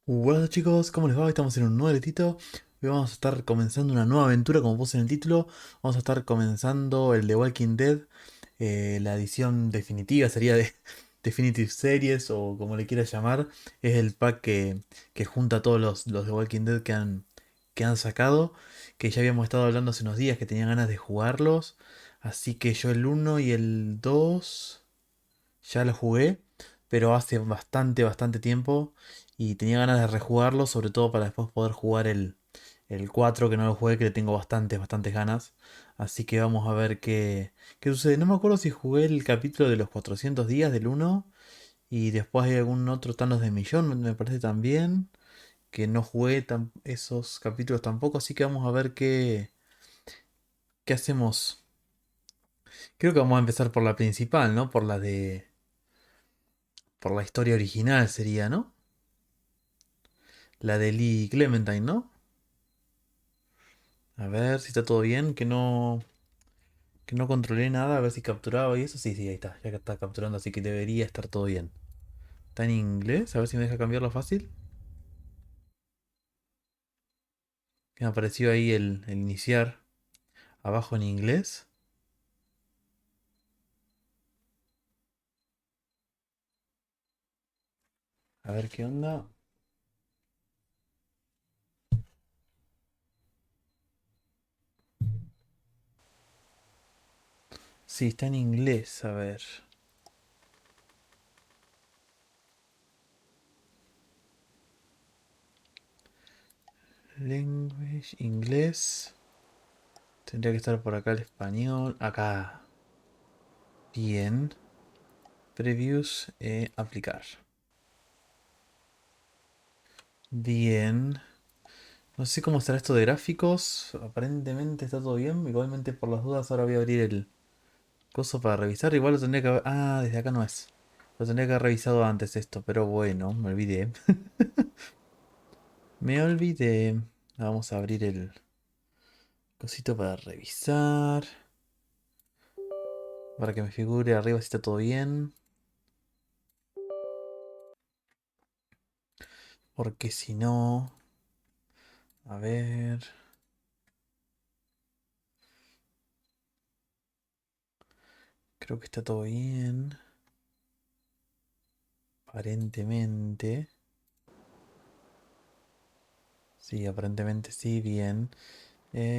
Hola chicos, ¿cómo les va? Hoy estamos en un nuevo letito. Hoy vamos a estar comenzando una nueva aventura, como puse en el título. Vamos a estar comenzando el de Walking Dead. La edición definitiva sería de Definitive Series o como le quieras llamar. Es el pack que junta todos los de Walking Dead que han sacado. Que ya habíamos estado hablando hace unos días que tenía ganas de jugarlos. Así que yo el uno y el 2 ya lo jugué, pero hace bastante tiempo y tenía ganas de rejugarlo, sobre todo para después poder jugar el 4 que no lo jugué, que le tengo bastantes ganas. Así que vamos a ver qué sucede. No me acuerdo si jugué el capítulo de los 400 días del uno y después hay algún otro Thanos de Millón, me parece también, que no jugué esos capítulos tampoco, así que vamos a ver qué hacemos. Creo que vamos a empezar por la principal, ¿no? Por la historia original sería, ¿no? La de Lee Clementine, ¿no? A ver si está todo bien, que no controlé nada, a ver si capturaba y eso. Sí, sí, ahí está, ya que está capturando, así que debería estar todo bien. Está en inglés, a ver si me deja cambiarlo fácil. Que me apareció ahí el iniciar abajo en inglés. A ver qué onda. Sí, está en inglés, a ver. Language, inglés. Tendría que estar por acá el español. Acá. Bien. Previews, aplicar. Bien. No sé cómo estará esto de gráficos. Aparentemente está todo bien. Igualmente por las dudas ahora voy a abrir el coso para revisar. Igual lo tendría que haber... Ah, desde acá no es. Lo tendría que haber revisado antes esto. Pero bueno, me olvidé. Me olvidé. Vamos a abrir el cosito para revisar. Para que me figure arriba si está todo bien. Porque si no... A ver... Creo que está todo bien. Aparentemente. Sí, aparentemente sí, bien.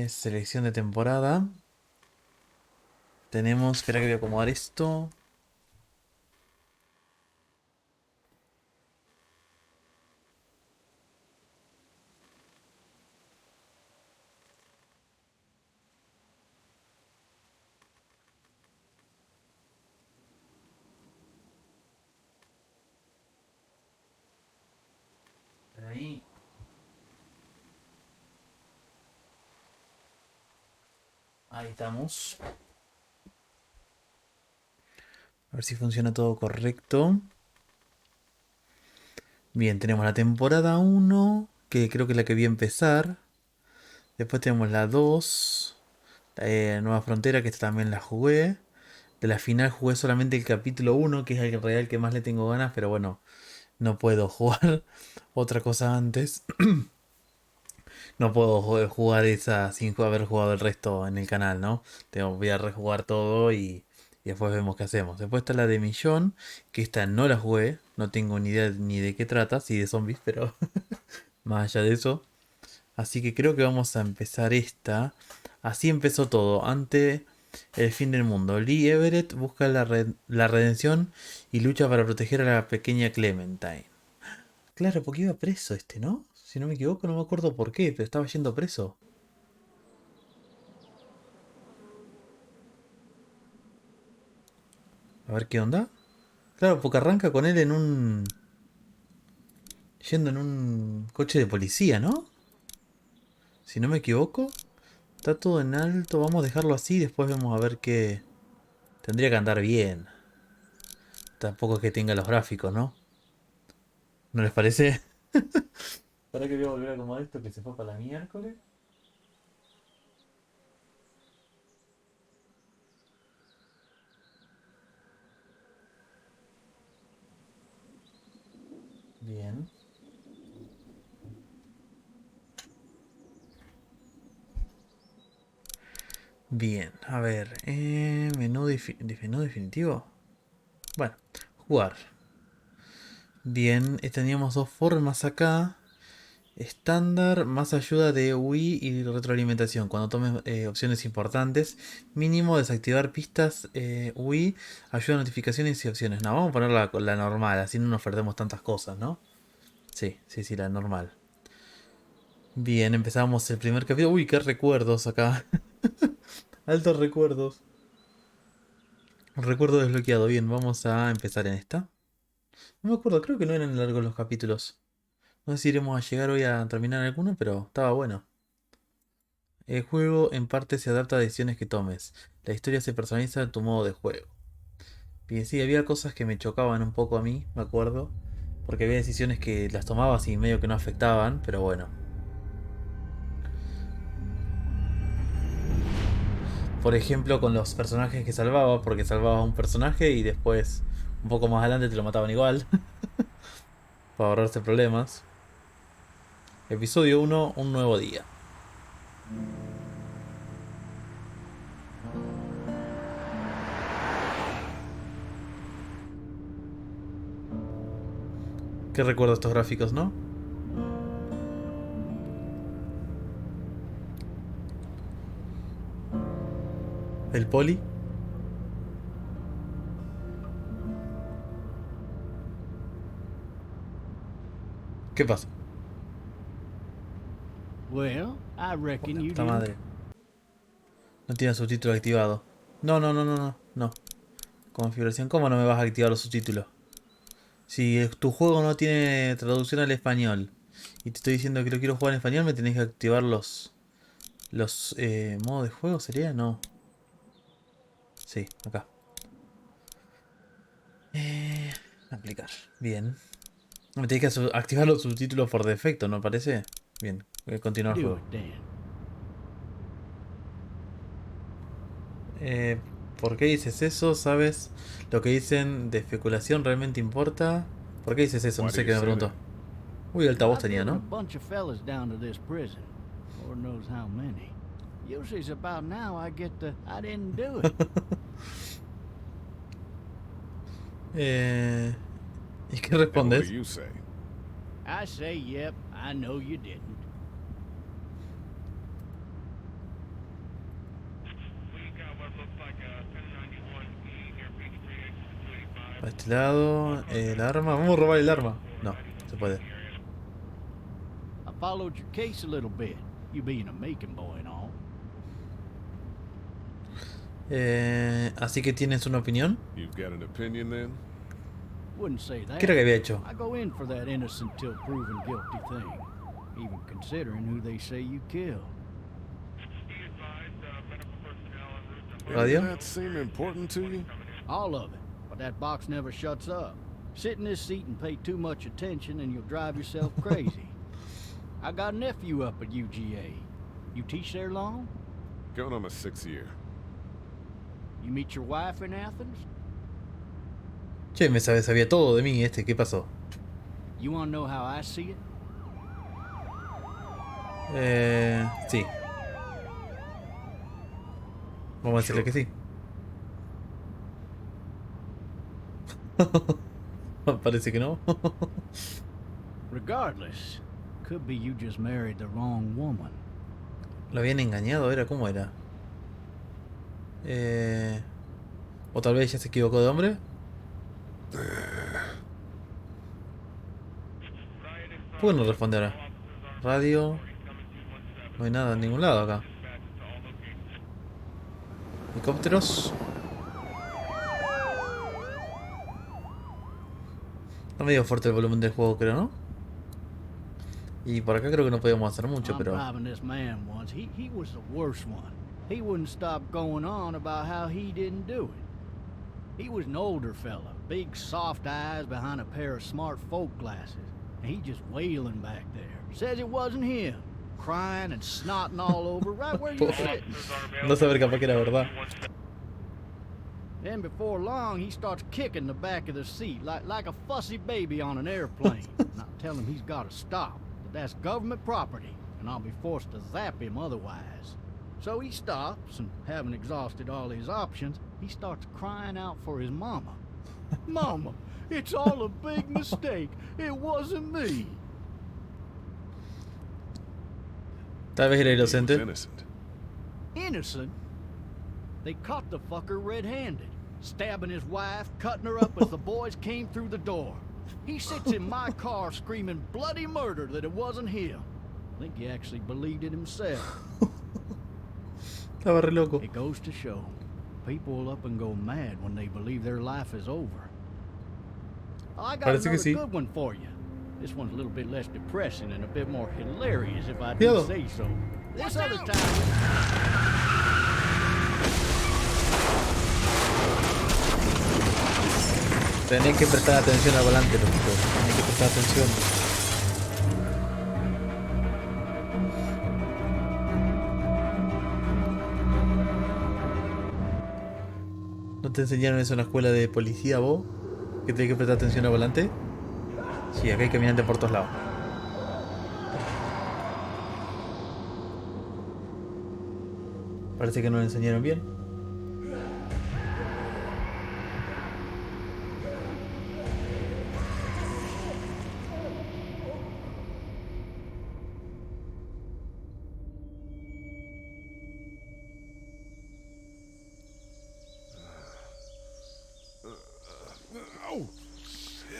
Selección de temporada. Tenemos, espera que voy a acomodar esto. Ahí, ahí estamos. A ver si funciona todo correcto. Bien, tenemos la temporada uno, que creo que es la que voy a empezar. Después tenemos la 2, Nueva Frontera, que esta también la jugué. De la final jugué solamente el capítulo uno, que es el real que más le tengo ganas, pero bueno, no puedo jugar otra cosa antes. No puedo jugar esa sin haber jugado el resto en el canal, ¿no? Voy a rejugar todo y después vemos qué hacemos. Después está la de Millón, que esta no la jugué, no tengo ni idea ni de qué trata, sí de zombies, pero más allá de eso. Así que creo que vamos a empezar esta. Así empezó todo, ante el fin del mundo. Lee Everett busca la redención y lucha para proteger a la pequeña Clementine. Claro, porque iba preso este, ¿no? Si no me equivoco, no me acuerdo por qué, pero estaba yendo preso. A ver qué onda. Claro, porque arranca con él yendo en un coche de policía, ¿no? Si no me equivoco. Está todo en alto. Vamos a dejarlo así. Después vemos a ver qué. Tendría que andar bien. Tampoco es que tenga los gráficos, ¿no? ¿No les parece? ¿Para que voy a volver a acomodar esto que se fue para la miércoles? Bien. Bien, a ver. Menú definitivo. Bueno, jugar. Bien, teníamos dos formas acá. Estándar, más ayuda de UI y retroalimentación. Cuando tomes opciones importantes. Mínimo, desactivar pistas UI, ayuda a notificaciones y opciones. No, vamos a poner la normal, así no nos perdemos tantas cosas, ¿no? Sí, sí, sí, la normal. Bien, empezamos el primer capítulo. Uy, qué recuerdos acá. Altos recuerdos. Recuerdo desbloqueado. Bien, vamos a empezar en esta. No me acuerdo, creo que no eran largos los capítulos. No sé si iremos a llegar hoy a terminar alguno, pero estaba bueno. El juego en parte se adapta a decisiones que tomes. La historia se personaliza a tu modo de juego. Bien, sí, había cosas que me chocaban un poco a mí, me acuerdo. Porque había decisiones que las tomabas y medio que no afectaban, pero bueno. Por ejemplo, con los personajes que salvaba, porque salvabas un personaje y después, un poco más adelante, te lo mataban igual, para ahorrarse problemas. Episodio 1, un nuevo día. ¿Qué recuerdo estos gráficos, no? El poli. ¿Qué pasa? Well, I reckon La you puta didn't. madre. No tiene subtítulo activado. No, no, no, no, no, no. Configuración, ¿cómo no me vas a activar los subtítulos? Si tu juego no tiene traducción al español y te estoy diciendo que lo quiero jugar en español, me tenés que activar los modos de juego, ¿sería? No. Sí, acá. Eh, aplicar. Bien. Me tenés que activar los subtítulos por defecto, ¿no parece? Bien, voy a continuar el Do juego. it then. Eh, ¿Por qué dices eso? ¿Sabes lo que dicen de especulación realmente importa? ¿Por qué dices eso? No Why do sé you qué me say preguntó. that? Uy, altavoz I've tenía, driven a ¿no? bunch of fellas down to this prison. Lord knows how many. Usually it's about now I get the I didn't do it. Eh, ¿Y qué And what do respondes? you say? I say, yep, I know you didn't. Para este lado, el arma. Vamos a robar el arma. No, se puede. I followed your case a little bit, you being a making boy and all. Así que tienes una opinión. You've got an opinion then? Wouldn't say ¿Qué era that. que había hecho? I go in for that innocent till proven guilty thing, even considering who they say you killed. Any of ¿Radio? that seem important to you? All of it, but that box never shuts up. Sit in this seat and pay too much attention and you'll drive yourself crazy. I got a nephew up at UGA. You teach there long? Going on my 6th year. You meet your wife in Athens? Che, sabía todo de mí este. ¿Qué pasó? You wanna know how I see it? Sí. Vamos a decirle que sí. Parece que no. Regardless, could be you just married the wrong woman. ¿Lo habían engañado? ¿Era? ¿Cómo era? ¿O tal vez ya se equivocó de hombre? ¿Por qué no responde ahora? Radio. No hay nada en ningún lado acá. Helicópteros. Está medio fuerte el volumen del juego, creo, ¿no? Y por acá creo que no podíamos hacer mucho, I'm pero... driving this man once. He was the worst one. He wouldn't stop going on about how he didn't do it. He was an older fella, big soft eyes behind a pair of smart folk glasses. And he just wailing back there. Says it wasn't him. Crying and snotting all over right where you're sitting. No saber capaz que era verdad. Then before long, he starts kicking the back of the seat like a fussy baby on an airplane. And I tell him he's got to stop, that that's government property, and I'll be forced to zap him otherwise. So he stops, and having exhausted all his options, he starts crying out for his mama. Mama, it's all a big mistake. It wasn't me. Tal vez era He was inocente. innocent. Innocent? They caught the fucker red-handed, stabbing his wife, cutting her up as the boys came through the door. He sits in my car screaming bloody murder that it wasn't him. I think he actually believed it himself. Estaba re loco. It goes to show, people will up and go mad when they believe their life is over. I got Parece que another sí. good one for you. This one's a little bit less depressing and a bit more hilarious if I Cuidado. do say so. This other time... Tenés que prestar atención al volante, loquito. Tenés que prestar atención. ¿No te enseñaron eso en la escuela de policía, vos? ¿Que tenés que prestar atención al volante? Sí, acá hay caminantes por todos lados. Parece que no lo enseñaron bien.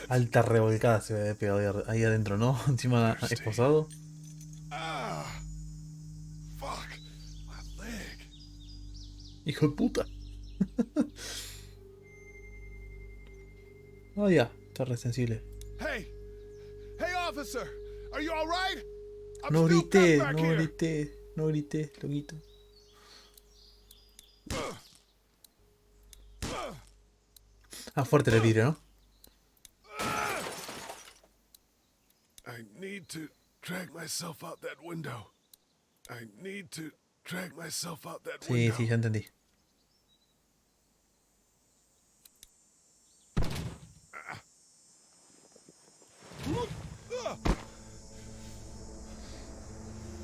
Alta revolcada se ve pegado ahí adentro, ¿no? Encima esposado. Ah, fuck, my leg. Hijo de puta. Oh, ya, está re sensible. Hey, hey, officer, are you all right? I'm No still grité, cut back no here. grité, no grité, loquito. Ah, fuerte el vidrio, ¿no? I need to drag myself out that window. I need to drag myself out that Sí, window. sí, ya entendí.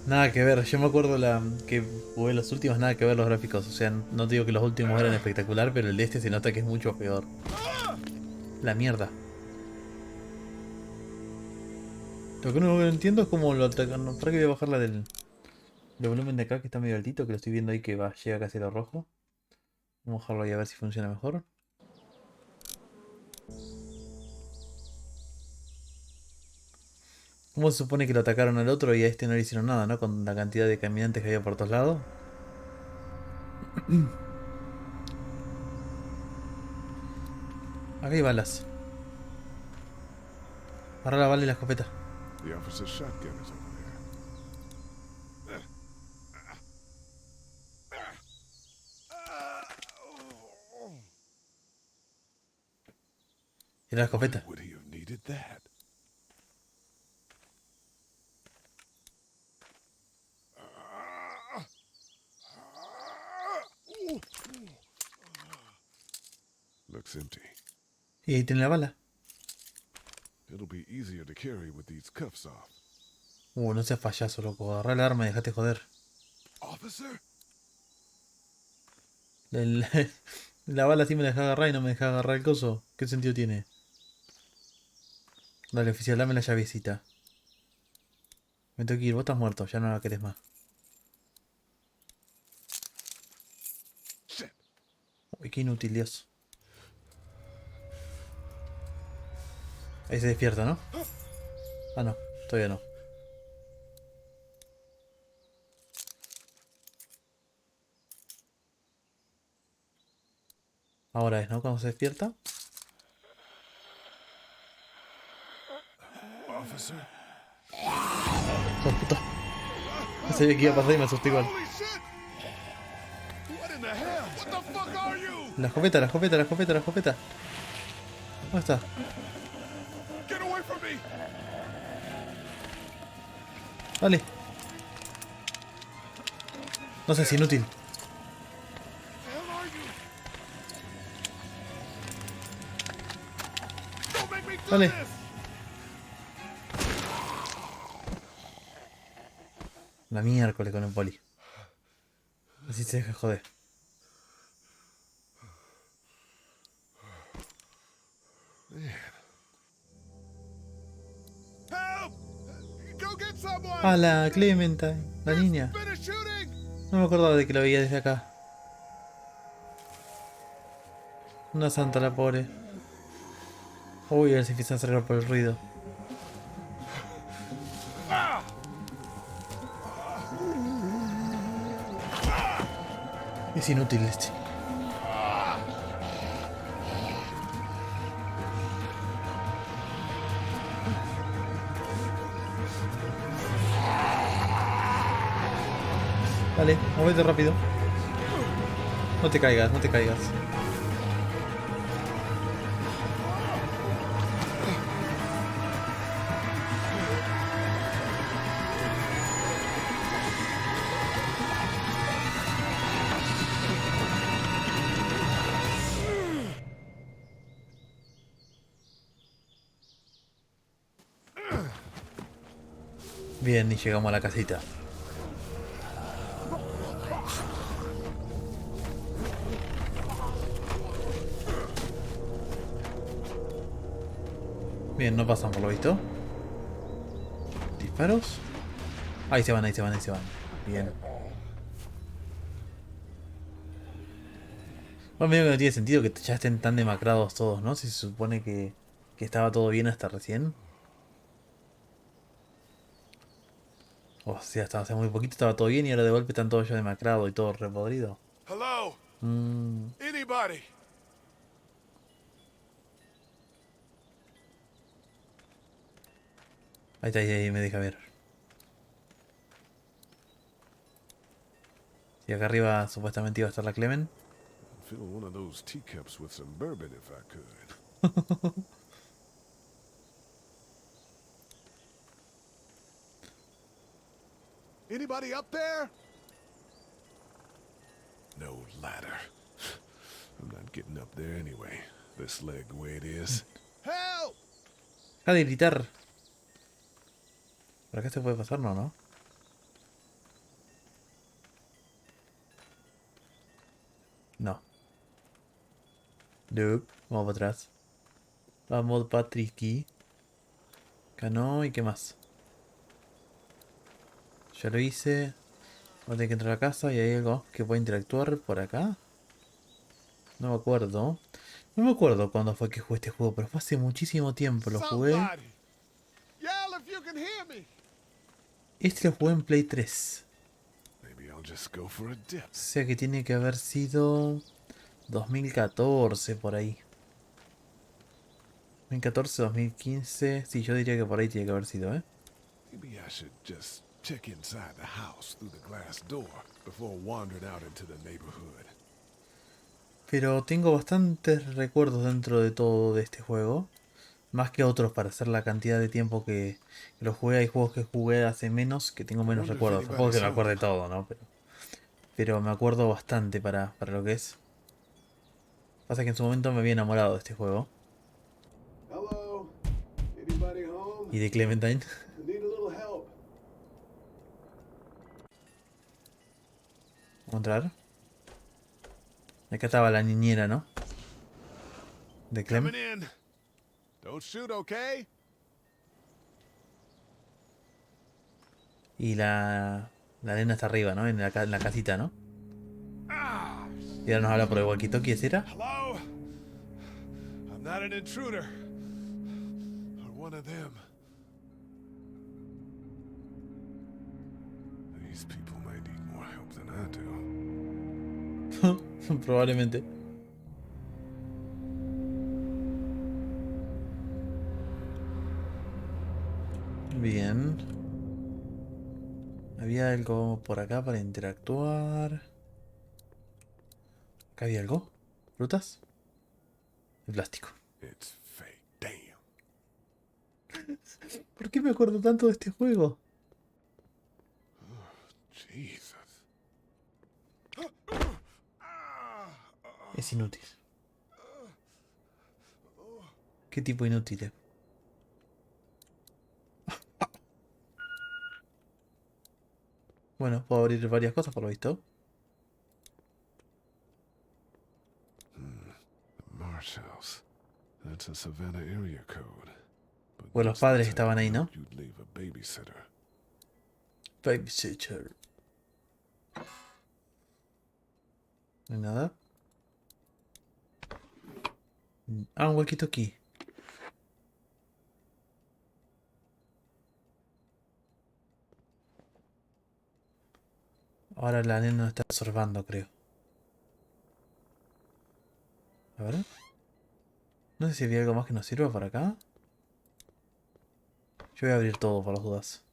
Nada que ver, yo me acuerdo que jugué los últimos, nada que ver los gráficos. O sea, no digo que los últimos eran espectacular, pero el de este se nota que es mucho peor. La mierda. Lo que no entiendo es cómo lo atacan. No, para que voy a bajar del volumen de acá, que está medio altito, que lo estoy viendo ahí que va, llega casi a lo rojo. Vamos a bajarlo ahí a ver si funciona mejor. ¿Cómo se supone que lo atacaron al otro y a este no le hicieron nada, no? Con la cantidad de caminantes que había por todos lados. Acá hay balas. Agarra la bala y la escopeta. The officer's shotgun is over there. Y la escopeta. Would he have needed that? Looks empty. Y ahí tiene la bala. It'll be easier to carry with these cuffs off. No seas payaso, loco. Agarrá el arma y dejate joder. Officer? El- la bala sí me deja agarrar y no me deja agarrar el coso. ¿Qué sentido tiene? Dale, oficial, dame la llavecita. Me tengo que ir, vos estás muerto, ya no la querés más. Shit. Uy, qué inútil, Dios. Ahí se despierta, ¿no? Ah, no, todavía no. Ahora es, ¿no? Cuando se despierta. Officer? Oh, puta. No sabía que iba a pasar y me asusté igual. Holy shit! What in the hell? What the fuck are you? La escopeta, la escopeta, la escopeta, la escopeta. ¿Dónde está? Get away from me! Dale. No sé, es inútil. The hell are you? Don't make me do Dale. this! La miércoles con el poli. Así se deja joder. Help! Go get someone! Ah, la Clementine, la niña. Finish shooting! No me acordaba de que la veía desde acá. Una santa la pobre. Uy, a ver si empieza a acercar por el ruido. Es inútil este. Dale, muévete rápido. No te caigas, no te caigas. Bien, y llegamos a la casita. Bien, no pasan por lo visto. ¿Disparos? Ahí se van, ahí se van, ahí se van. Bien. Bueno, medio que no tiene sentido que ya estén tan demacrados todos, ¿no? Si se supone que estaba todo bien hasta recién. O sea, hasta hace muy poquito estaba todo bien y ahora de golpe están todos ya demacrados y todo repodrido. Hello? Mmm. Anybody? Ahí está, ahí me deja ver. Y acá arriba supuestamente iba a estar la Clemen. Fill one of those teacups with some bourbon if I could. Anybody up there? No ladder. I'm not getting up there anyway. This leg the way it is. Help! Deja de gritar. ¿Por acá se puede pasar? No, ¿no? No. Nope. Vamos para atrás. Vamos, Patricky. Acá no, ¿y qué más? Ya lo hice. Ahora tengo que entrar a casa y hay algo que puede interactuar por acá. No me acuerdo. No me acuerdo cuándo fue que jugué este juego, pero fue hace muchísimo tiempo. Lo jugué. Somebody! Yell if you can hear me! Este lo jugué en Play 3. Maybe I'll just go for a dip. O sea que tiene que haber sido 2014 por ahí. 2014, 2015. Sí, yo diría que por ahí tiene que haber sido, ¿eh? Maybe I should just check inside the house through the glass door before wandering out into the neighborhood. Pero tengo bastantes recuerdos dentro de todo de este juego. Más que otros para hacer la cantidad de tiempo que lo jugué. Hay juegos que jugué hace menos que tengo I menos wonder if recuerdos. Tampoco que anybody's me home. acuerde todo, ¿no? Pero me acuerdo bastante para lo que es. Pasa que en su momento me había enamorado de este juego. Hello? Anybody home? Y de Clementine. I need a little help. Vamos a entrar. Acá estaba la niñera, ¿no? De Clem. Coming in. Don't shoot, okay? Y la nena está arriba, ¿no? En la casita, ¿no? Ah! Y ahora nos habla por el walkie-talkie, ¿es era? Hello? I'm not an intruder. Or one of them. These people might need more help than I do. Probablemente. Bien. Había algo por acá para interactuar. ¿Acá había algo? ¿Frutas? El plástico. It's fake. Damn. ¿Por qué me acuerdo tanto de este juego? Jesus. Es inútil. ¿Qué tipo inútil? Bueno, puedo abrir varias cosas por lo visto. That's a Savannah area code. But Pues los just the padres type estaban of ahí, ¿no? note you'd leave a babysitter. Babysitter. No hay nada. Ah, un huequito aquí. Ahora la nena está observando, creo. A ver. No sé si había algo más que nos sirva para acá. Yo voy a abrir todo por las dudas.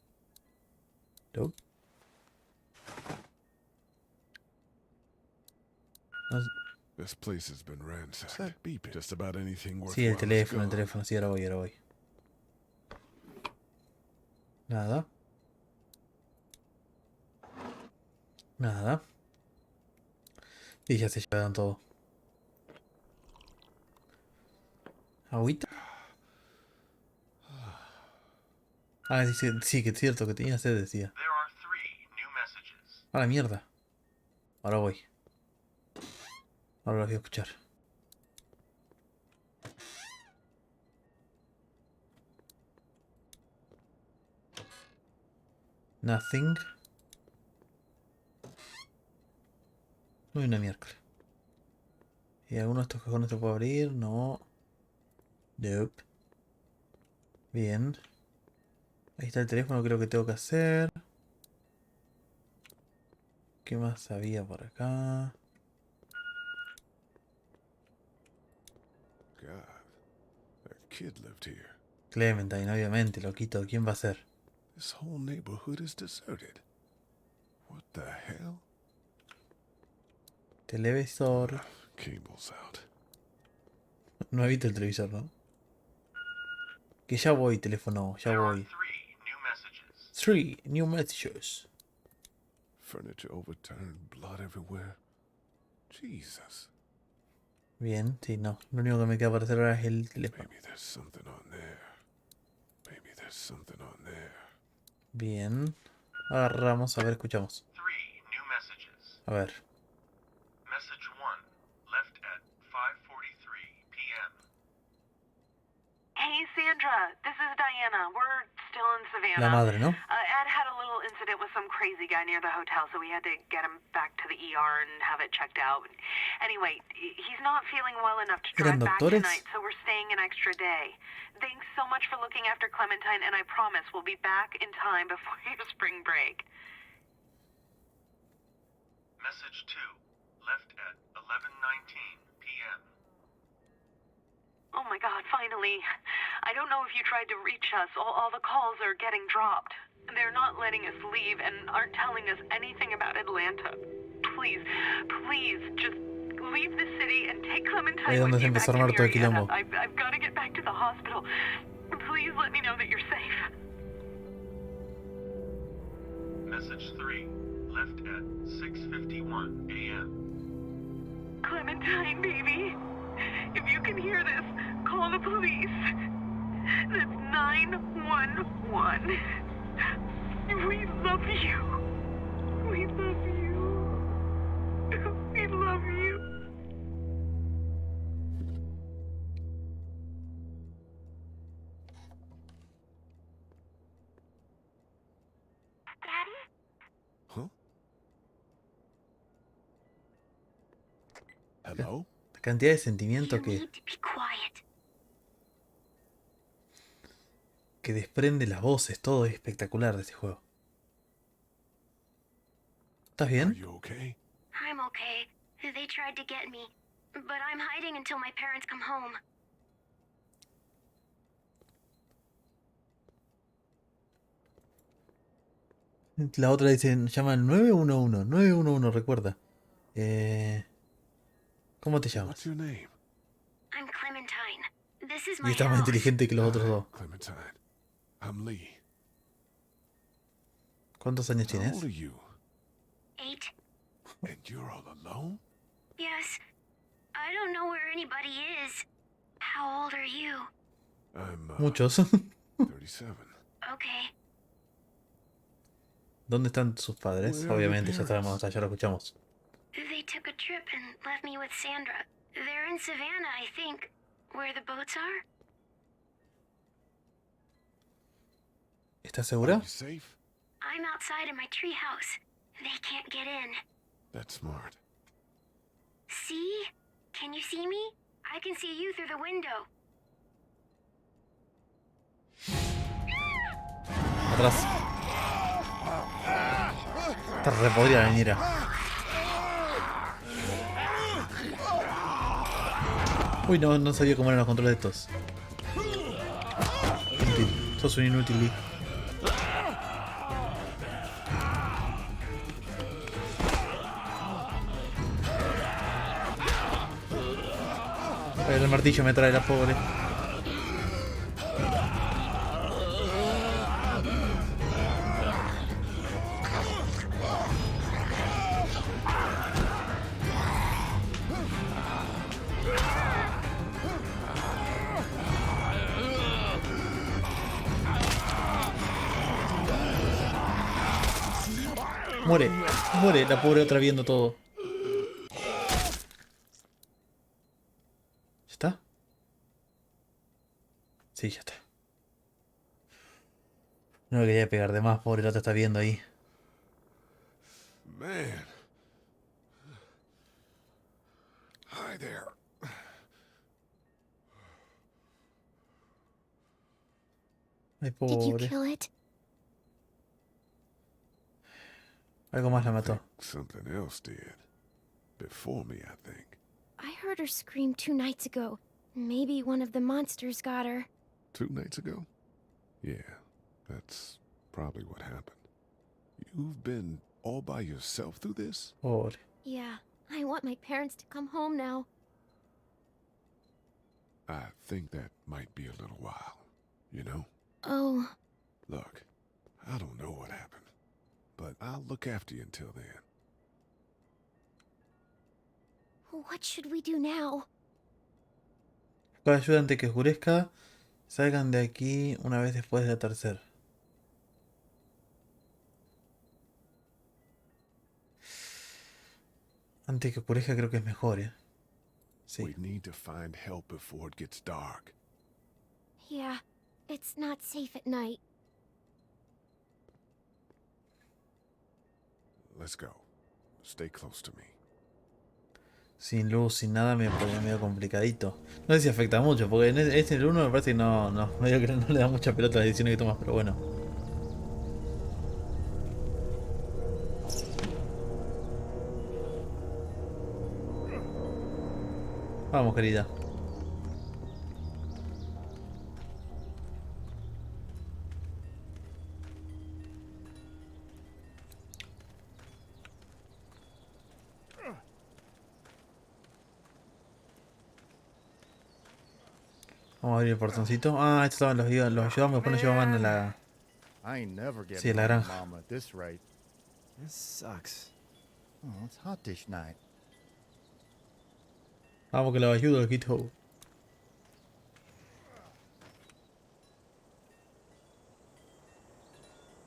Nope. No sé- This place has been ransacked. What's that beeping? Just about anything Sí, el worthwhile is teléfono, el gone. teléfono. Sí, ahora voy, ahora voy. Nada. Nada. Y ya se llevaron todo. ¿Agüita? Ah, dice, sí, que es cierto, que tenía sed, decía. A la mierda. Ahora voy. Ahora los voy a escuchar. Nothing. No hay una miércoles. ¿Y alguno de estos cajones se puede abrir? No. Nope. Bien. Ahí está el teléfono, creo que tengo que hacer. ¿Qué más había por acá? God, that kid lived here. Clementine, obviamente, loquito. ¿Quién va a ser? This whole neighborhood is deserted. What the hell? Televisor. Cable's out. No he visto el televisor, ¿no? Que ya voy, teléfono, ya voy. 3 new messages. Furniture overturned, blood everywhere. Jesus. Bien, sí, no. Lo único que me queda para hacer ahora es el teléfono. Maybe there's something on there. Maybe there's something on there. Bien. Agarramos, a ver, escuchamos. A ver. Message 1, left at 5:43 p.m. Hey, Sandra. This is Diana. We're still in Savannah. La madre, ¿no? Ed had a little incident with some crazy guy near the hotel, so we had to get him back to the ER and have it checked out. Anyway, he's not feeling well enough to ¿Eran drive back doctores? tonight, so we're staying an extra day. Thanks so much for looking after Clementine, and I promise we'll be back in time before your spring break. Message 2, left at 11:19 p.m. Oh my God, finally. I don't know if you tried to reach us. All the calls are getting dropped. They're not letting us leave and aren't telling us anything about Atlanta. Please, please, just leave the city and take Clementine Ahí es donde with se you back empezó a to armar todo el Marietta. quilombo. I've got to get back to the hospital. Please let me know that you're safe. Message 3, left at 6:51 a.m. Clementine, baby. If you can hear this, call the police. That's 911. We love you. We love you. We love you. Daddy? Huh? Hello? La cantidad de sentimiento You que need to be quiet. desprende las voces, todo es espectacular de este juego. ¿Estás Are bien? you okay? I'm okay. They tried to get me, but I'm hiding until my parents come home. La otra dice, llama al 911, 911, recuerda. ¿Cómo te What's llamas? your name? I'm Clementine. This is Y my está más house. inteligente que los otros Hi, dos. Clementine. I'm Lee. ¿Cuántos años How tienes? old are you? 8. And you're all alone? Yes. I don't know where anybody is. How old are you? I'm Muchos. 37. Okay. ¿Dónde están sus padres? Where are your Obviamente, ya parents? sabemos, ya lo escuchamos. They took a trip and left me with Sandra. They're in Savannah, I think. Where the boats are? ¿Estás Are segura? you safe? I'm outside in my treehouse. They can't get in. That's smart. See? Can you see me? I can see you through the window. Atrás. Está re podrida la niñera. Uy, no sabía cómo eran los controles de estos. Inútil. Sos un inútil, Lee. El martillo me trae la pobre. Muere, muere la pobre otra viendo todo. ¿Ya está? Sí, ya está. No le quería pegar de más, pobre, la otra está viendo ahí. Man. Hi there. Ay, Did you pobre. kill it? Algo más la I mató. think something else did. Before me, I think. I heard her scream 2 nights ago. Maybe one of the monsters got her. 2 nights ago? Yeah, that's probably what happened. You've been all by yourself through this? Pobre. Yeah, I want my parents to come home now. I think that might be a little while, you know? Oh, Look, I don't know what happened, but I'll look after you until then. what should we do now? Con ayuda antes que oscurezca. Salgan de aquí una vez después del atardecer. Antes que oscurezca creo que es mejor, ¿eh? Sí. We need to find help before it gets dark. Yeah, it's not safe at night. Let's go. Stay close to me. Sin luz, sin nada me pone medio complicadito. No sé si afecta mucho, porque en el 1 me parece que medio que no le da mucha pelota a las decisiones que tomas, pero bueno. Vamos, querida. Vamos a abrir el portoncito. Ah, estos estaban los ayudamos, después nos llevaban a la... I ain't never Sí, getting la home, granja. Mama, at this rate. This sucks. Oh, it's hot dish night. Vamos que los ayudo, loquito.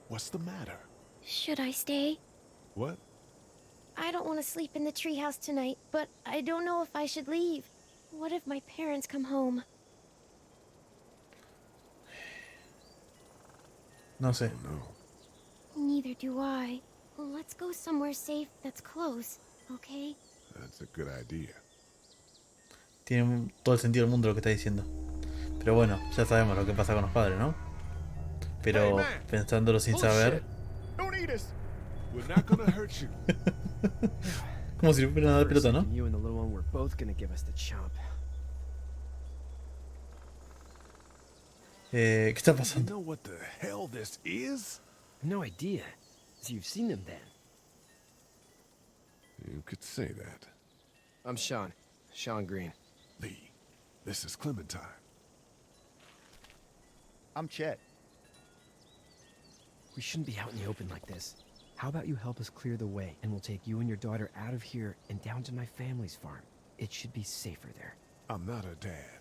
What's the matter? Should I stay? What? I don't want to sleep in the treehouse tonight, but I don't know if I should leave. What if my parents come home? No sé. Oh, no. Neither do I. Well, let's go somewhere safe that's close, okay? That's a good idea. Tiene todo el sentido del mundo lo que está diciendo. Pero bueno, ya sabemos lo que pasa con los padres, ¿no? Pero Hey, man. pensándolo sin saber, Don't eat us! We're not gonna hurt you. como si le fueran a dar For a pelota, ¿no? second, you and the little one were both gonna give us the chomp. ¿Qué está You pasando? know what the hell this is? No idea. So you've seen them then. You could say that. I'm Sean. Sean Green. Lee, this is Clementine. I'm Chet. We shouldn't be out in the open like this. How about you help us clear the way, and we'll take you and your daughter out of here and down to my family's farm. It should be safer there. I'm not her dad.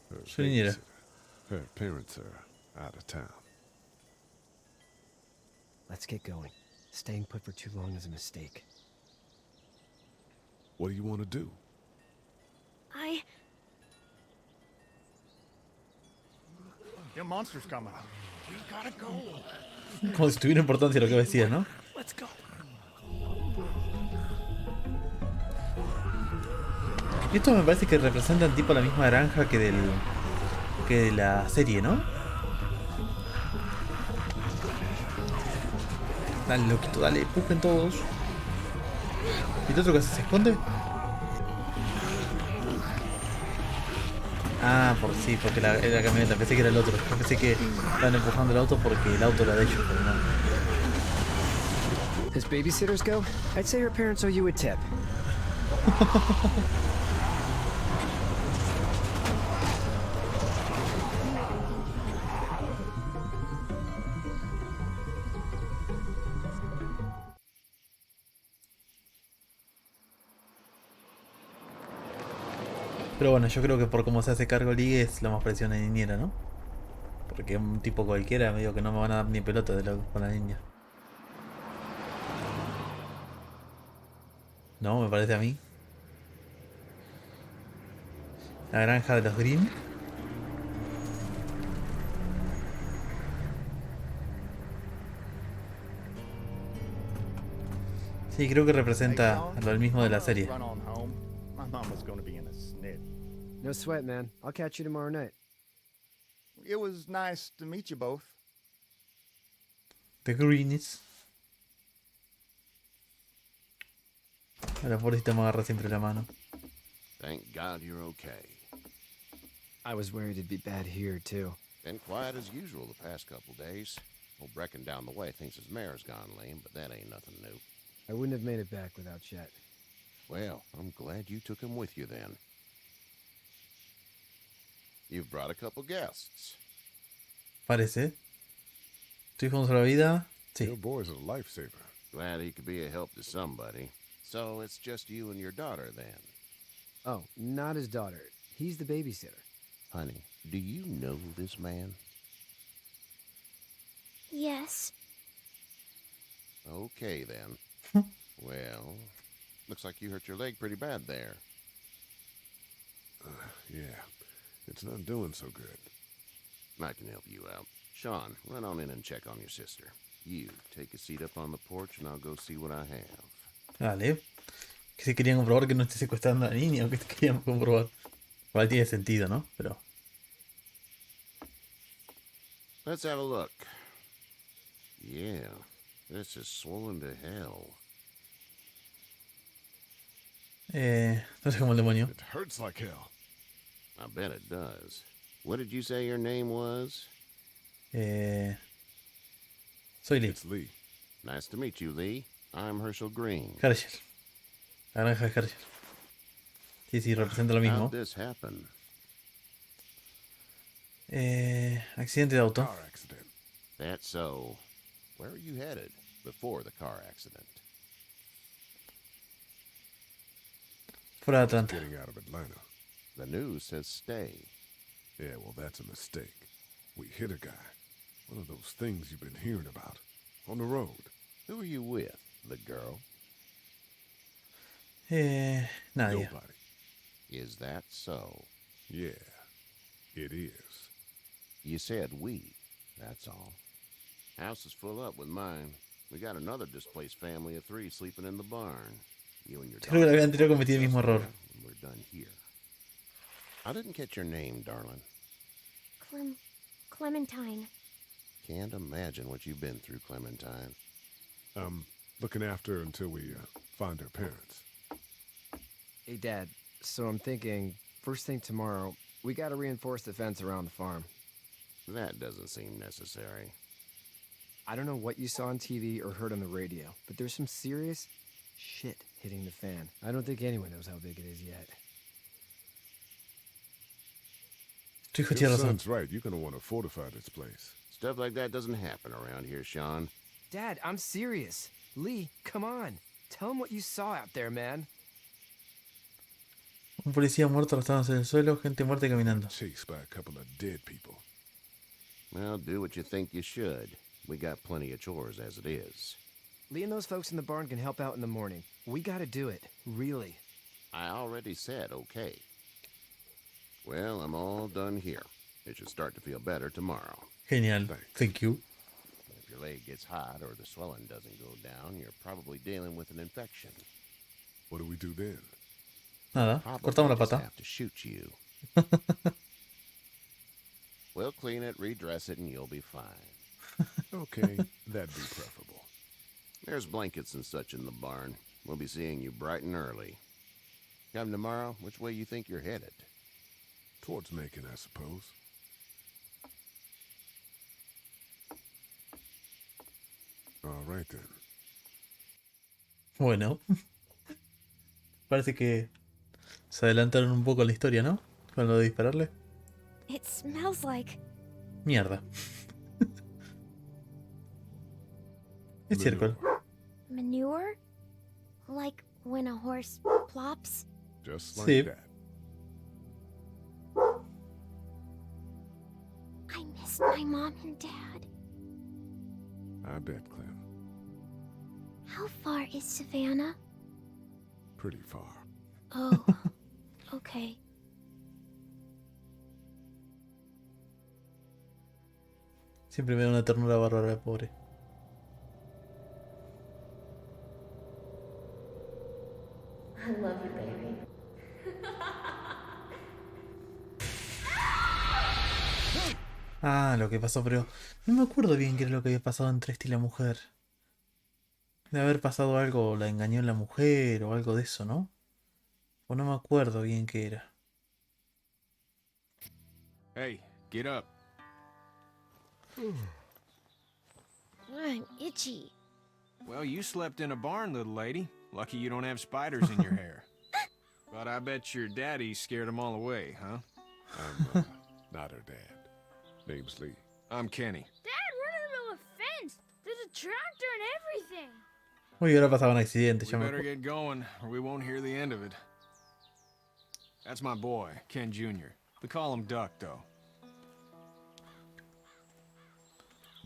Her Su niñera. babysitter. Her parents are out of town. Let's get going. Staying put for too long is a mistake. What do you want to do? Your monster's coming. We gotta go. Como si tuviera importancia lo que decía, ¿no? Let's go. Esto me parece que representan tipo la misma granja que de la serie, ¿no? Dale, loquito, dale, empujen todos. ¿Y el otro que se esconde? Ah, porque la camioneta, pensé que era el otro. Pensé que estaban empujando el auto porque el auto era de ellos, pero no. As babysitters go, I'd say her parents owe you a tip. Pero bueno, yo creo que por cómo se hace cargo Ligue es lo más parecido a una niñera, ¿no? Porque un tipo cualquiera me digo que no me van a dar ni pelota con la niña. No, me parece a mí. La granja de los Green. Sí, creo que representa lo mismo de la serie. Run on home. My mom was gonna be in a snit. No sweat, man. I'll catch you tomorrow night. It was nice to meet you both. The Greenies. A la pobrecita me agarra siempre la mano. Thank God you're okay. I was worried it'd be bad here, too. Been quiet as usual the past couple days. Old Brecken down the way thinks his mare's gone lame, but that ain't nothing new. I wouldn't have made it back without Chet. Well, I'm glad you took him with you then. You've brought a couple guests. Parece. ¿Estoy juntos a la vida? Sí. Your boy's a lifesaver. Glad he could be a help to somebody. So it's just you and your daughter then. Oh, not his daughter. He's the babysitter. Honey, do you know this man? Yes. Okay then. Well, looks like you hurt your leg pretty bad there. Yeah, it's not doing so good. I can help you out. Sean, run on in and check on your sister. You, take a seat up on the porch and I'll go see what I have. Vale. Que si querían comprobar que no esté secuestrando a la niña o que querían comprobar. Igual tiene sentido, ¿no? Pero. Let's have a look. Yeah, this is swollen to hell. No sé cómo el demonio. It hurts like hell. I bet it does. What did you say your name was? Soy Lee. It's Lee. Nice to meet you, Lee. I'm Herschel Green. Herschel. La granja de Herschel. Sí, representa lo mismo. How'd this happen? Accidente de auto. Car accident. That's so. Where were you headed before the car accident? Fuera de Atlanta. Getting out of Atlanta. The news says stay. Yeah, well, that's a mistake. We hit a guy. One of those things you've been hearing about. On the road. Who are you with? The girl? Nadie. Nobody. Is that so? Yeah, it is. You said we. That's all. House is full up with mine. We got another displaced family of 3 sleeping in the barn. You and your Creo que la daughter. vez anterior cometí el mismo error. And we're done here. I didn't catch your name, darling. Clementine. Can't imagine what you've been through, Clementine. Looking after her until we find her parents. Hey, Dad. So I'm thinking, first thing tomorrow, we gotta reinforce the fence around the farm. That doesn't seem necessary. I don't know what you saw on TV or heard on the radio, but there's some serious shit hitting the fan. I don't think anyone knows how big it is yet. Tu hijo Your tiene razón. son's right. You're gonna want to fortify this place. Stuff like that doesn't happen around here, Sean. Dad, I'm serious. Lee, come on. Tell him what you saw out there, man. Un policía muerto arrastrándose en el suelo, gente muerta y caminando. Chased by a couple of dead people. Well, do what you think you should. We got plenty of chores as it is. Lee and those folks in the barn can help out in the morning. We gotta do it. Really. I already said okay. Well, I'm all done here. It should start to feel better tomorrow. Genial. Thank you. If your leg gets hot or the swelling doesn't go down, you're probably dealing with an infection. What do we do then? Nada, Probably cortamos la just pata. have to shoot you. We'll clean it, redress it, and you'll be fine. Okay, that'd be preferable. There's blankets and such in the barn. We'll be seeing you bright and early. Come tomorrow, which way you think you're headed? Towards Macon, I suppose. All right then. Bueno, parece que se adelantaron un poco en la historia, ¿no? Con lo de dispararle. It smells like... Mierda. Es cierto. manure? Like when a horse plops? Just like Sí. that. I missed my mom and dad. I bet, Clem. How far is Savannah? Pretty far. Oh, okay. Siempre me da una ternura bárbara, pobre. I love you, baby. Ah, lo que pasó, pero no me acuerdo bien qué era lo que había pasado entre este y la mujer. De haber pasado algo, la engañó la mujer o algo de eso, ¿no? O no me acuerdo bien qué era. Hey, get up. I'm itchy. Well, you slept in a barn, little lady. Lucky you don't have spiders in your hair. But I bet your daddy scared them all away, huh? I'm not her dad. Name's Lee. I'm Kenny. Dad, we're in the middle of a fence. There's a tractor and everything. Uy, ahora pasaba un accidente, We ya me better acuerdo. get going, or we won't hear the end of it. That's my boy, Ken Jr. We call him Duck, though.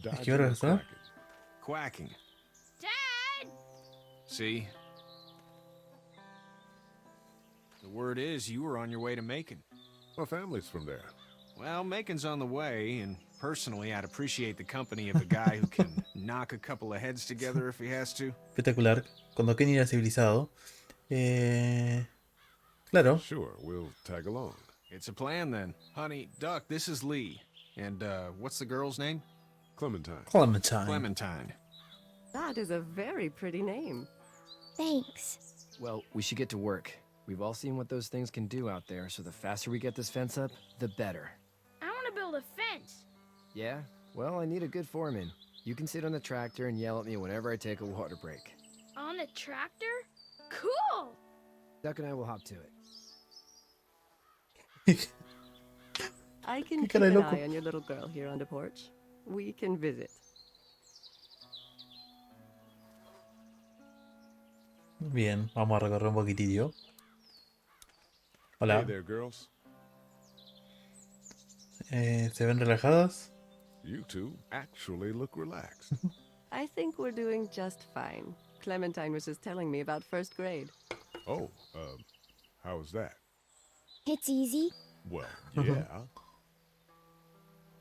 ¿Qué hora Dodging or está? quacking? Quacking. Dad! See? The word is you were on your way to Macon. My family's from there. Well, Macon's on the way, and personally, I'd appreciate the company of a guy who can knock a couple of heads together if he has to. Espectacular. Cuando Kenny era civilizado. Claro. Sure, we'll tag along. It's a plan, then. Honey, Duck, this is Lee. And, what's the girl's name? Clementine. Clementine. Clementine. That is a very pretty name. Thanks. Well, we should get to work. We've all seen what those things can do out there, so the faster we get this fence up, the better. I want to build a fence. Yeah? Well, I need a good foreman. You can sit on the tractor and yell at me whenever I take a water break. On the tractor? Cool! Duck and I will hop to it. I can keep cara de an loco. eye on your little girl here on the porch. We can visit. Bien, vamos a recorrer un poquitillo. Hola. Hey there, girls. ¿Se ven relajadas? You two actually look relaxed. I think we're doing just fine. Clementine was just telling me about first grade. Oh, how was that? It's easy. Well, yeah.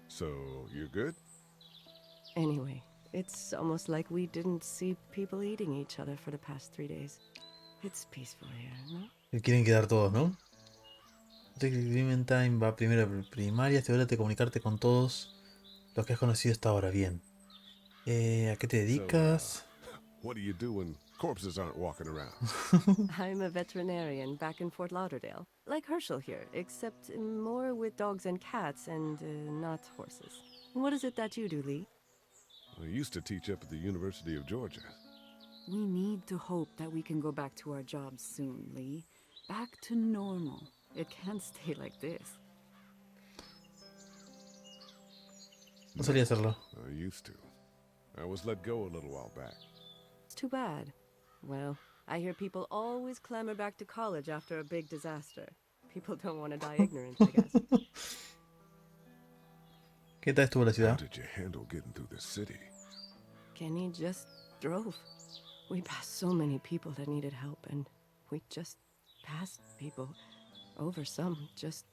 So, you're good? Anyway, it's almost like we didn't see people eating each other for the past 3 days. It's peaceful here, no? Se quieren quedar todos, ¿no? Clementine va primero a primaria, asegúrate de comunicarte con todos los que has conocido hasta ahora. Bien. ¿A qué te dedicas? What do you do when corpses aren't walking around? I'm a veterinarian back in Fort Lauderdale. Like Herschel here, except more with dogs and cats and not horses. What is it that you do, Lee? I used to teach up at the University of Georgia. We need to hope that we can go back to our jobs soon, Lee. Back to normal. It can't stay like this. No solía hacerlo. I used to. I was let go a little while back. It's too bad. Well, I hear people always clamor back to college after a big disaster. People don't want to die ignorant, I guess. ¿Qué tal estuvo la How ciudad? did you handle getting through the city? Kenny just drove. We passed so many people that needed help, and we just past people. Over some, just...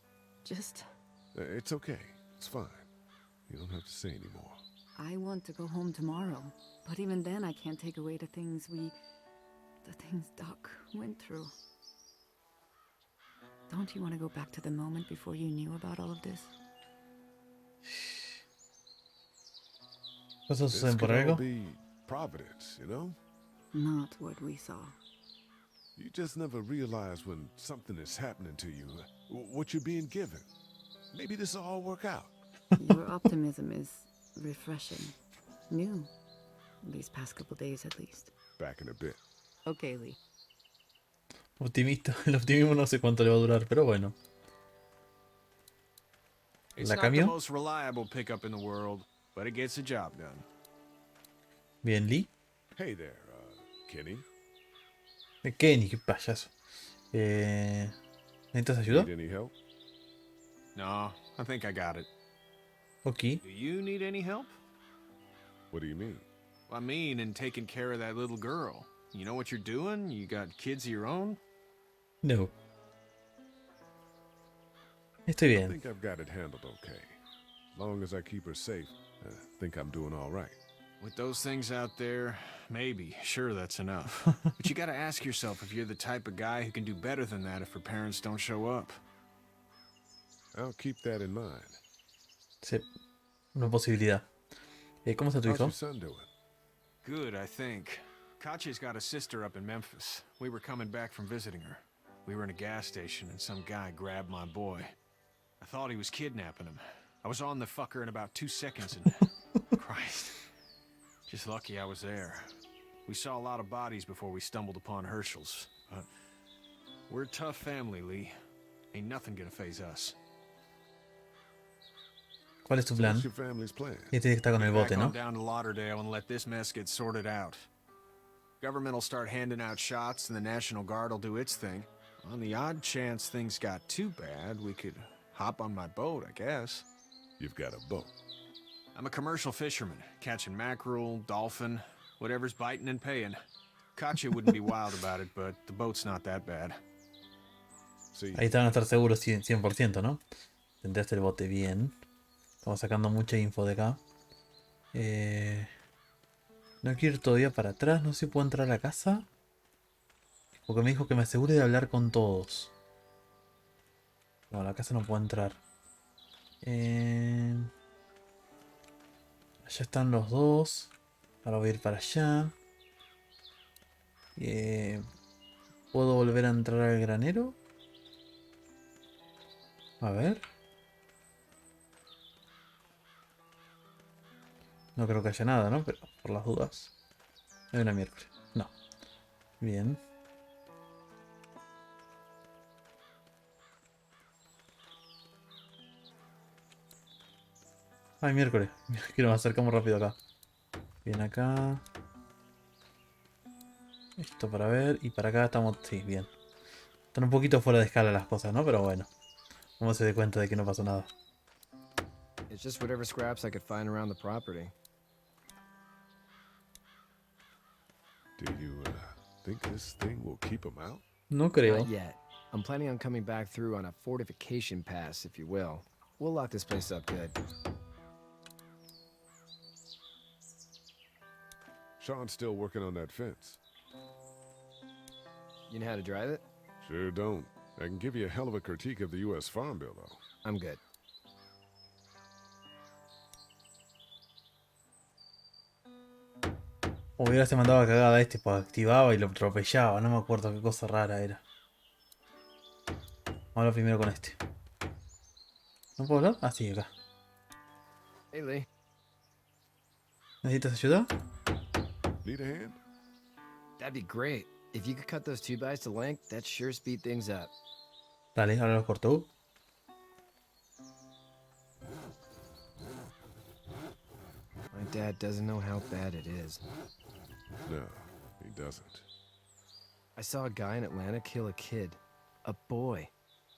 It's okay. It's fine. You don't have to say anymore. I want to go home tomorrow, but even then I can't take away the things Doc went through. Don't you want to go back to the moment before you knew about all of this? ¿Cosas This suceden por could all algo? be Providence, you know? Not what we saw. You just never realize when something is happening to you, what you're being given. Maybe this will all work out. Your optimism is refreshing. New. These past couple days, at least. Back in a bit. Okay, Lee. Optimista. El optimismo no sé cuánto le va a durar, pero bueno. It's ¿La not the cambio? most reliable pickup in the world, but it gets the job done. Bien, Lee. Hey there, Kenny. Kenny, qué payaso. ¿Necesitas ayuda? Need any help? No, I think I got it. Ok. Do you need any help? What do you mean? I mean, in taking care of that little girl. You know what you're doing? You got kids of your own? No. Estoy I bien. think I've got it handled okay. As long as I keep her safe, I think I'm doing all right. With those things out there, maybe. Sure, that's enough. But you gotta ask yourself if you're the type of guy who can do better than that if her parents don't show up. I'll keep that in mind. Sí. Una posibilidad. ¿Cómo está tu How's hijo? your son doing? Good, I think. Katya's got a sister up in Memphis. We were coming back from visiting her. We were in a gas station and some guy grabbed my boy. I thought he was kidnapping him. I was on the fucker in about 2 seconds and... Christ. Just lucky I was there. We saw a lot of bodies before we stumbled upon Herschel's. But we're a tough family, Lee. Ain't nothing gonna faze us. ¿Cuál es tu plan? What's your family's plan? Este está con el bote, Back ¿no? on down to Lauderdale and let this mess get sorted out. Government will start handing out shots and the National Guard will do its thing. On the odd chance things got too bad, we could hop on my boat, I guess. You've got a boat. I'm a commercial fisherman, catching mackerel, dolphin, whatever's biting and paying. Katya wouldn't be wild about it, but the boat's not that bad. See, Ahí te van a estar seguros 100%, ¿no? Tendrás el bote bien. Estamos sacando mucha info de acá. No quiero ir todavía para atrás. No sé si puedo entrar a la casa. Porque me dijo que me asegure de hablar con todos. No, a la casa no puedo entrar. Allá están los dos. Ahora voy a ir para allá. ¿Puedo volver a entrar al granero? A ver. No creo que haya nada, ¿no? Pero por las dudas. Hay una miércoles. No. Bien. Ay, miércoles. Quiero acercamos rápido acá. Bien acá. Esto para ver. Y para acá estamos... Sí, bien. Están un poquito fuera de escala las cosas, ¿no? Pero bueno. Vamos a dar cuenta de que no pasó nada. It's just whatever scraps I could find around the property. do you think this thing will keep them out? No creo. Not yet. I'm planning on coming back through on a fortification pass, if you will. We'll lock this place up good. Sean's still working on that fence. You know how to drive it? Sure don't. I can give you a hell of a critique of the U.S. Farm Bill, though. I'm good. Hubiera se mandaba cagada este, pues activaba y lo atropellaba. No me acuerdo qué cosa rara era. Vamos a hablar primero con este. ¿No puedo hablar? Ah, sí, acá. Hey, Lee. ¿Necesitas ayuda? Need a hand? That'd be great. If you could cut those 2x to length, that'd sure speed things up. Dale, ahora los corto. My dad doesn't know how bad it is. No, he doesn't. I saw a guy in Atlanta kill a kid. A boy.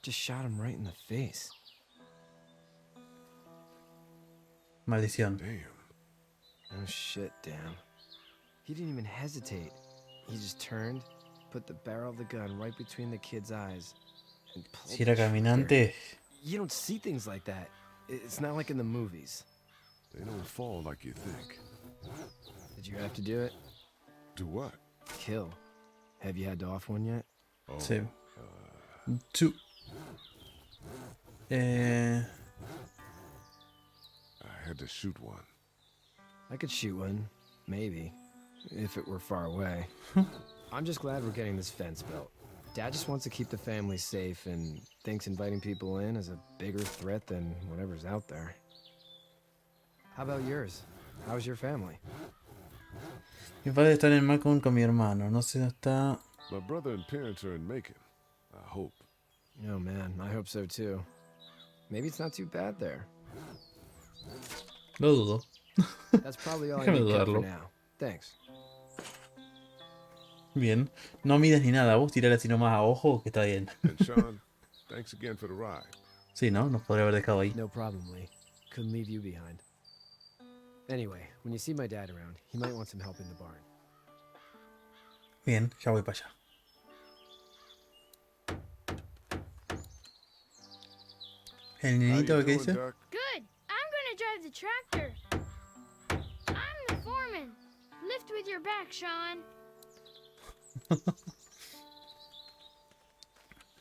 Just shot him right in the face. Maldición. Damn. Oh shit, damn. He didn't even hesitate. He just turned, put the barrel of the gun right between the kid's eyes, and pull Si the era trigger. caminante. You don't see things like that. It's not like in the movies. They don't fall like you think. Did you have to do it? Do what? Kill. Have you had to off one yet? Oh, Sí. Two. I had to shoot one. I could shoot one, maybe, if it were far away. I'm just glad we're getting this fence built. Dad just wants to keep the family safe and thinks inviting people in is a bigger threat than whatever's out there. How about yours? How's your family? Mi padre está en Macon con mi hermano. No sé dónde está. My brother and parents are in Macon. I hope. Oh man, I hope so too. Maybe it's not too bad there. Lo dudo. That's probably all I Déjame need cut for dudarlo. now. Thanks. Bien. No mides ni nada. Vos tirale así nomás a ojo que está bien. And Sean, thanks again for the ride. Sí, ¿no? Nos podría haber dejado ahí. No problem, Lee. Couldn't leave you behind. Anyway, when you see my dad around, he might want some help in the barn. Bien, ya voy para allá. ¿El How you niñito qué doing, dice? Doc? Good. I'm gonna drive the tractor. I'm the foreman. Lift with your back, Sean.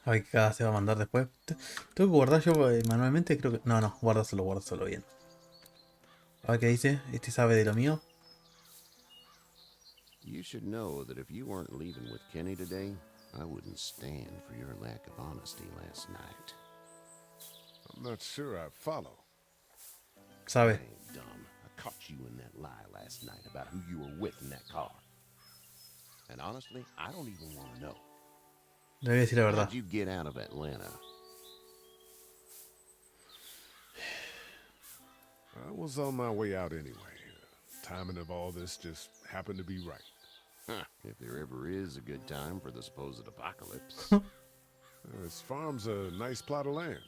A ver qué cada se va a mandar después. Tengo que guardar yo manualmente, creo que. No, guárdaselo bien. A ver qué dice. Este sabe de lo mío. You should know that if you weren't leaving with Kenny today, I wouldn't stand for your lack of honesty last night. I'm not sure I follow. Sabe. I ain't dumb. I caught you in that lie last night about who you were with in that car. And honestly, I don't even want to know. Le voy a decir la verdad. How'd you get out of Atlanta? I was on my way out anyway. Timing of all this just happened to be right. Huh, if there ever is a good time for the supposed apocalypse. This farm's a nice plot of land.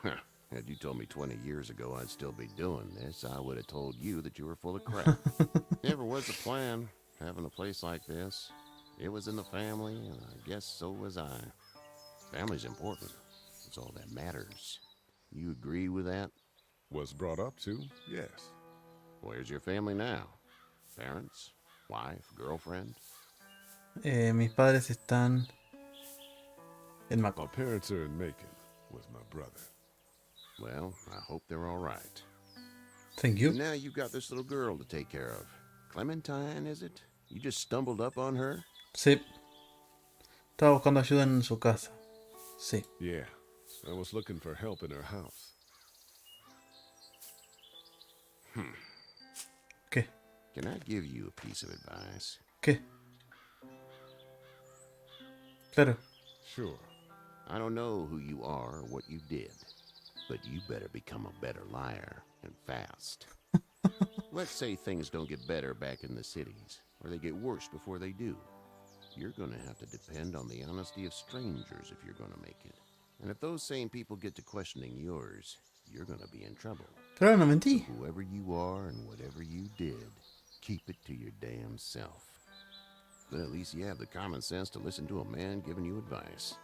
Huh, had you told me 20 years ago I'd still be doing this, I would have told you that you were full of crap. Never was a plan, having a place like this. It was in the family, and I guess so was I. Family's important. It's all that matters. You agree with that? Was brought up to, yes. Where's your family now? Parents? Wife? Girlfriend? Mis padres están en My Macon. parents are in Macon with my brother. Well, I hope they're all right. Thank you. And now you've got this little girl to take care of. Clementine, is it? You just stumbled up on her? Sí. Estaba buscando ayuda en su casa. Sí. Yeah, I was looking for help in her house. ¿Qué? Can I give you a piece of advice? ¿Qué? Claro. Sure. I don't know who you are or what you did, but you better become a better liar, and fast. Let's say things don't get better back in the cities, or they get worse before they do. You're gonna have to depend on the honesty of strangers if you're gonna make it. And if those same people get to questioning yours, you're gonna be in trouble. Claro, no mentí. Whoever you are and whatever you did, keep it to your damn self. But at least you have the common sense to listen to a man giving you advice.